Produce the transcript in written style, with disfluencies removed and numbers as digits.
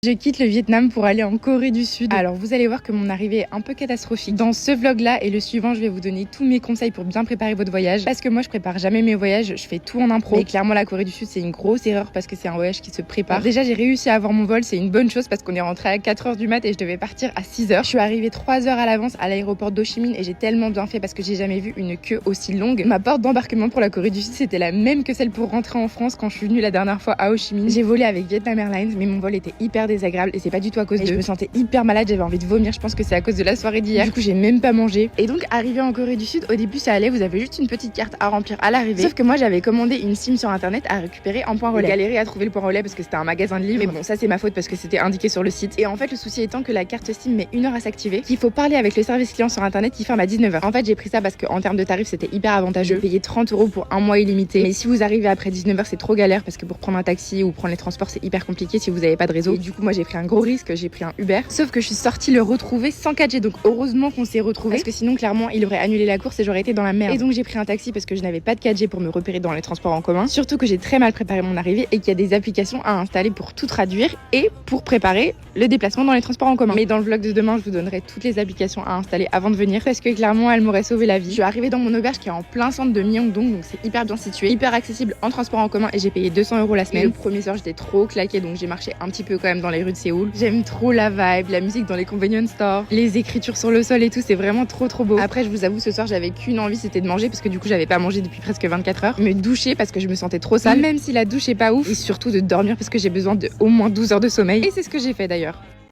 Je quitte le Vietnam pour aller en Corée du Sud. Alors vous allez voir que mon arrivée est un peu catastrophique. Dans ce vlog là et le suivant, je vais vous donner tous mes conseils pour bien préparer votre voyage. Parce que moi je prépare jamais mes voyages, je fais tout en impro. Et clairement la Corée du Sud c'est une grosse erreur parce que c'est un voyage qui se prépare. Alors, déjà j'ai réussi à avoir mon vol, c'est une bonne chose parce qu'on est rentré à 4h du mat et je devais partir à 6h. Je suis arrivée 3 heures à l'avance à l'aéroport d'Ho Chi Minh et j'ai tellement bien fait parce que j'ai jamais vu une queue aussi longue. Ma porte d'embarquement pour la Corée du Sud c'était la même que celle pour rentrer en France quand je suis venue la dernière fois à Ho Chi Minh. J'ai volé avec Vietnam Airlines mais mon vol était hyper désagréable et c'est pas du tout à cause de. Je me sentais hyper malade, j'avais envie de vomir, je pense que c'est à cause de la soirée d'hier. Du coup, j'ai même pas mangé. Et donc, arrivé en Corée du Sud, au début, ça allait, vous avez juste une petite carte à remplir à l'arrivée. Sauf que moi, j'avais commandé une SIM sur internet à récupérer en point relais. J'ai galéré à trouver le point relais parce que c'était un magasin de livres. Mais bon, ça, c'est ma faute parce que c'était indiqué sur le site. Et en fait, le souci étant que la carte SIM met 1 heure à s'activer, qu'il faut parler avec le service client sur internet qui ferme à 19h. En fait, j'ai pris ça parce qu'en termes de tarifs, c'était hyper avantageux. Je payais 30 € pour un mois illimité. Mais si vous arrivez après 19h, c'est trop galère parce que pour prendre un taxi ou prendre les transports, c'est hyper compliqué si vous avez pas de réseau. Et du coup, moi, j'ai pris un gros risque, j'ai pris un Uber. Sauf que je suis sortie le retrouver sans 4G, donc heureusement qu'on s'est retrouvés parce que sinon clairement il aurait annulé la course et j'aurais été dans la merde. Et donc j'ai pris un taxi parce que je n'avais pas de 4G pour me repérer dans les transports en commun. Surtout que j'ai très mal préparé mon arrivée et qu'il y a des applications à installer pour tout traduire et pour préparer le déplacement dans les transports en commun. Mais dans le vlog de demain je vous donnerai toutes les applications à installer avant de venir parce que clairement elles m'auraient sauvé la vie. Je suis arrivée dans mon auberge qui est en plein centre de Myeongdong, donc c'est hyper bien situé, hyper accessible en transport en commun et j'ai payé 200 € la semaine. Et le premier soir j'étais trop claquée donc j'ai marché un petit peu quand même dans les rues de Séoul. J'aime trop la vibe, la musique dans les convenience stores, les écritures sur le sol et tout, c'est vraiment trop beau. Après je vous avoue ce soir j'avais qu'une envie, c'était de manger parce que du coup j'avais pas mangé depuis presque 24 heures. Me doucher parce que je me sentais trop sale, même si la douche est pas ouf, et surtout de dormir parce que j'ai besoin de au moins 12 heures de sommeil. Et c'est ce que j'ai fait d'ailleurs.